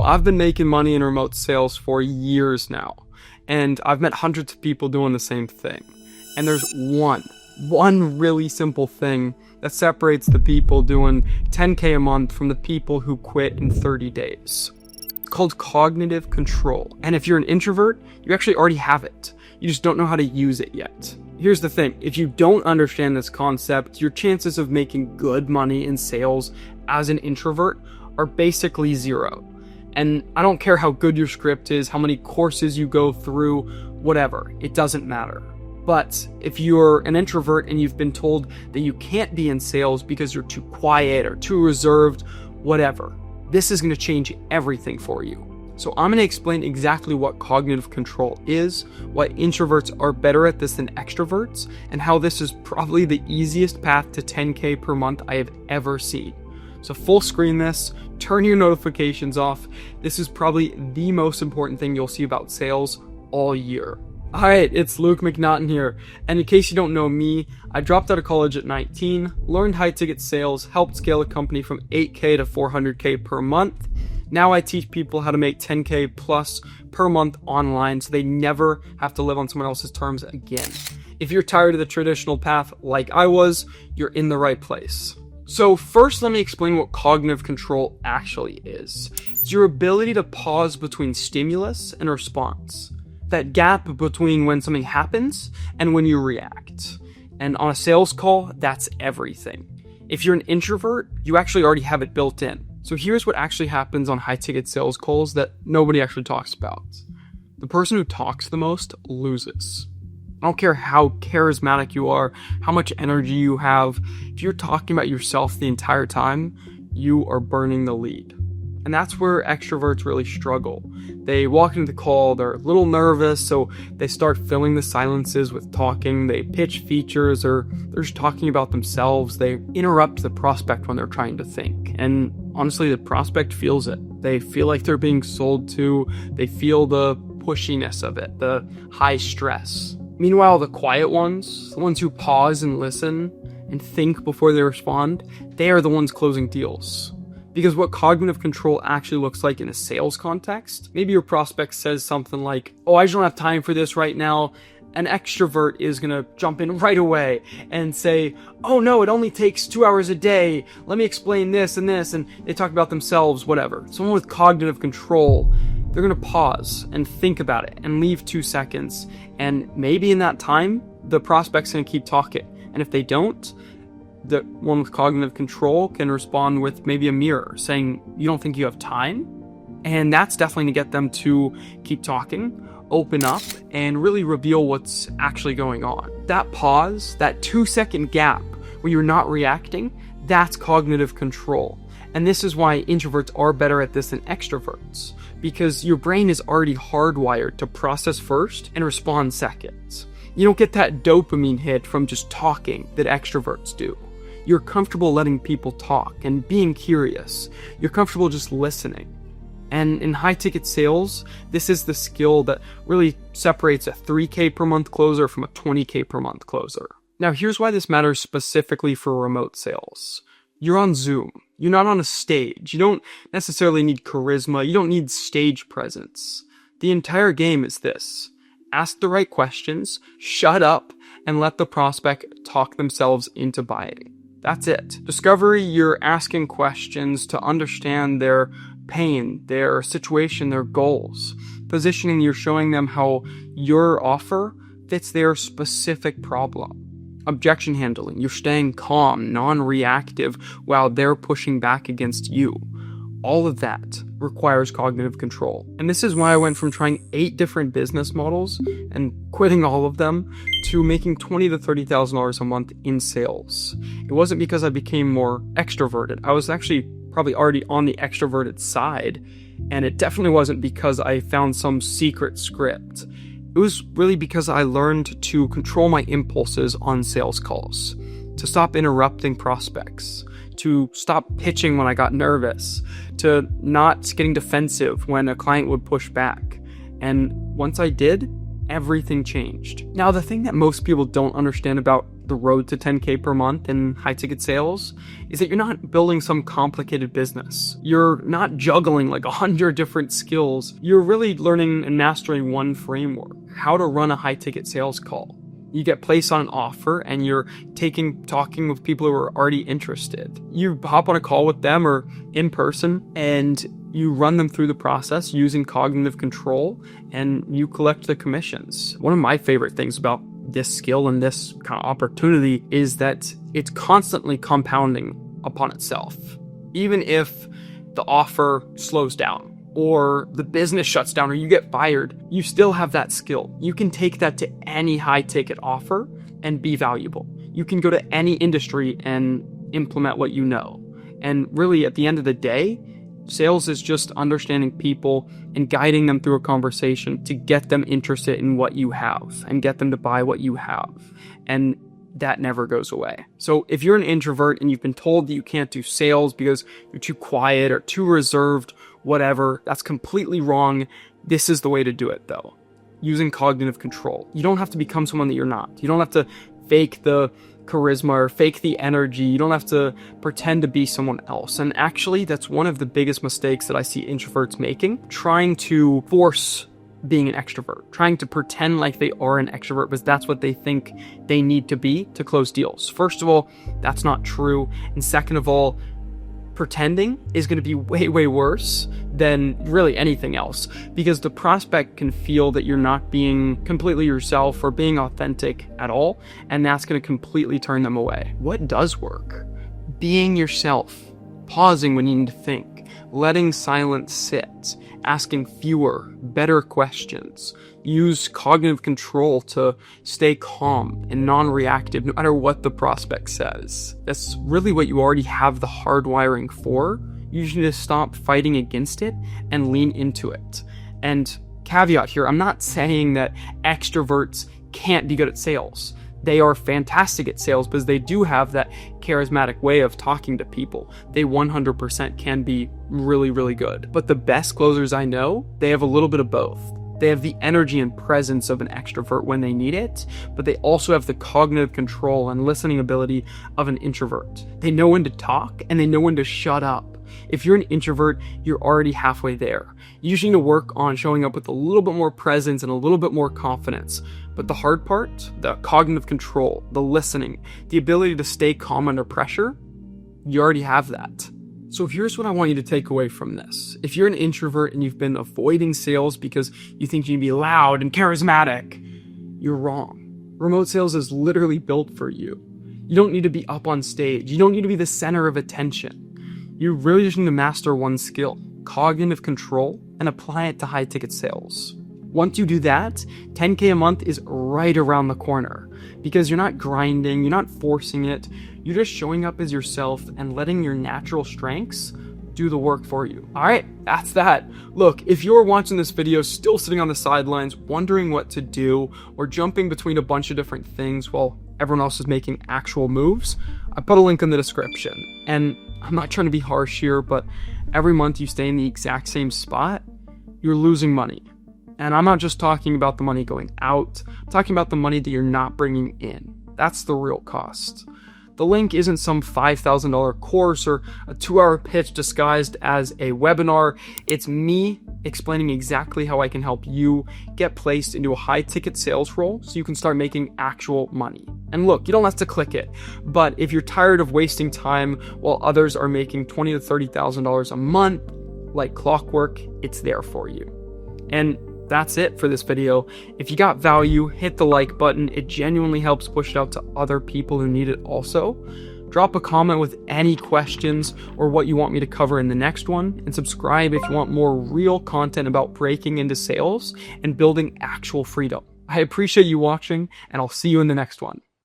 I've been making money in remote sales for years now, and I've met hundreds of people doing the same thing. And there's one really simple thing that separates the people doing 10K a month from the people who quit in 30 days. It's called cognitive control. And if you're an introvert, you actually already have it. You just don't know how to use it yet. Here's the thing, if you don't understand this concept, your chances of making good money in sales as an introvert are basically zero. And I don't care how good your script is, how many courses you go through, whatever, it doesn't matter. But if you're an introvert and you've been told that you can't be in sales because you're too quiet or too reserved, whatever, this is going to change everything for you. So I'm going to explain exactly what cognitive control is, why introverts are better at this than extroverts, and how this is probably the easiest path to 10K per month I have ever seen. So full screen this, turn your notifications off. This is probably the most important thing you'll see about sales all year. Alright, it's Luke McNaughton here, and in case you don't know me, I dropped out of college at 19, learned high-ticket sales, helped scale a company from 8K to 400K per month. Now I teach people how to make 10K plus per month online so they never have to live on someone else's terms again. If you're tired of the traditional path like I was, you're in the right place. So first, let me explain what cognitive control actually is. It's your ability to pause between stimulus and response. That gap between when something happens and when you react. And on a sales call, that's everything. If you're an introvert, you actually already have it built in. So here's what actually happens on high-ticket sales calls that nobody actually talks about. The person who talks the most loses. I don't care how charismatic you are, how much energy you have. If you're talking about yourself the entire time, you are burning the lead. And that's where extroverts really struggle. They walk into the call, they're a little nervous, so they start filling the silences with talking. They pitch features, or they're just talking about themselves. They interrupt the prospect when they're trying to think. And honestly, the prospect feels it. They feel like they're being sold to. They feel the pushiness of it, the high stress. Meanwhile, the quiet ones, the ones who pause and listen and think before they respond, they are the ones closing deals. Because what cognitive control actually looks like in a sales context, maybe your prospect says something like, oh, I just don't have time for this right now. An extrovert is going to jump in right away and say, oh no, it only takes 2 hours a day. Let me explain this. And they talk about themselves, whatever. Someone with cognitive control, they're going to pause and think about it and leave 2 seconds. And maybe in that time, the prospect's going to keep talking. And if they don't, the one with cognitive control can respond with maybe a mirror saying, you don't think you have time? And that's definitely to get them to keep talking, open up, and really reveal what's actually going on. That pause, that 2-second gap where you're not reacting, that's cognitive control. And this is why introverts are better at this than extroverts, because your brain is already hardwired to process first and respond second. You don't get that dopamine hit from just talking that extroverts do. You're comfortable letting people talk and being curious. You're comfortable just listening. And in high-ticket sales, this is the skill that really separates a 3K per month closer from a 20K per month closer. Now, here's why this matters specifically for remote sales. You're on Zoom. You're not on a stage. You don't necessarily need charisma. You don't need stage presence. The entire game is this. Ask the right questions, shut up, and let the prospect talk themselves into buying. That's it. Discovery, you're asking questions to understand their pain, their situation, their goals. Positioning, you're showing them how your offer fits their specific problem. Objection handling, you're staying calm, non-reactive while they're pushing back against you. All of that requires cognitive control. And this is why I went from trying 8 different business models and quitting all of them to making $20,000 to $30,000 a month in sales. It wasn't because I became more extroverted. I was actually probably already on the extroverted side. And it definitely wasn't because I found some secret script. It was really because I learned to control my impulses on sales calls, to stop interrupting prospects, to stop pitching when I got nervous, to not getting defensive when a client would push back. And once I did, everything changed. Now, the thing that most people don't understand about the road to 10K per month in high ticket sales is that you're not building some complicated business. You're not juggling like 100 different skills. You're really learning and mastering one framework, how to run a high ticket sales call. You get placed on an offer and you're talking with people who are already interested. You hop on a call with them or in person and you run them through the process using cognitive control and you collect the commissions. One of my favorite things about this skill and this kind of opportunity is that it's constantly compounding upon itself. Even if the offer slows down or the business shuts down or you get fired, you still have that skill. You can take that to any high ticket offer and be valuable. You can go to any industry and implement what you know. And really at the end of the day, sales is just understanding people and guiding them through a conversation to get them interested in what you have and get them to buy what you have. And that never goes away. So if you're an introvert and you've been told that you can't do sales because you're too quiet or too reserved, whatever, that's completely wrong. This is the way to do it though, using cognitive control. You don't have to become someone that you're not. You don't have to fake the charisma or fake the energy. You don't have to pretend to be someone else. And actually, that's one of the biggest mistakes that I see introverts making, trying to force being an extrovert, trying to pretend like they are an extrovert because that's what they think they need to be to close deals. First of all, that's not true. And second of all, pretending is going to be way, way worse than really anything else because the prospect can feel that you're not being completely yourself or being authentic at all, and that's going to completely turn them away. What does work? Being yourself, pausing when you need to think, letting silence sit, asking fewer, better questions. Use cognitive control to stay calm and non-reactive no matter what the prospect says. That's really what you already have the hardwiring for. You just need to stop fighting against it and lean into it. And caveat here, I'm not saying that extroverts can't be good at sales. They are fantastic at sales because they do have that charismatic way of talking to people. They 100% can be really, really good. But the best closers I know, they have a little bit of both. They have the energy and presence of an extrovert when they need it, but they also have the cognitive control and listening ability of an introvert. They know when to talk and they know when to shut up. If you're an introvert, you're already halfway there. You just need to work on showing up with a little bit more presence and a little bit more confidence. But the hard part, the cognitive control, the listening, the ability to stay calm under pressure, you already have that. So here's what I want you to take away from this. If you're an introvert and you've been avoiding sales because you think you need to be loud and charismatic, you're wrong. Remote sales is literally built for you. You don't need to be up on stage. You don't need to be the center of attention. You really just need to master one skill, cognitive control, and apply it to high ticket sales. Once you do that, 10K a month is right around the corner because you're not grinding, you're not forcing it, you're just showing up as yourself and letting your natural strengths do the work for you. All right, that's that. Look, if you're watching this video still sitting on the sidelines, wondering what to do, or jumping between a bunch of different things while everyone else is making actual moves, I put a link in the description. And I'm not trying to be harsh here, but every month you stay in the exact same spot, you're losing money. And I'm not just talking about the money going out, I'm talking about the money that you're not bringing in. That's the real cost. The link isn't some $5,000 course or a 2-hour pitch disguised as a webinar. It's me explaining exactly how I can help you get placed into a high ticket sales role so you can start making actual money. And look, you don't have to click it, but if you're tired of wasting time while others are making $20,000 to $30,000 a month like clockwork, it's there for you. And that's it for this video. If you got value, hit the like button. It genuinely helps push it out to other people who need it also. Drop a comment with any questions or what you want me to cover in the next one, and subscribe if you want more real content about breaking into sales and building actual freedom. I appreciate you watching, and I'll see you in the next one.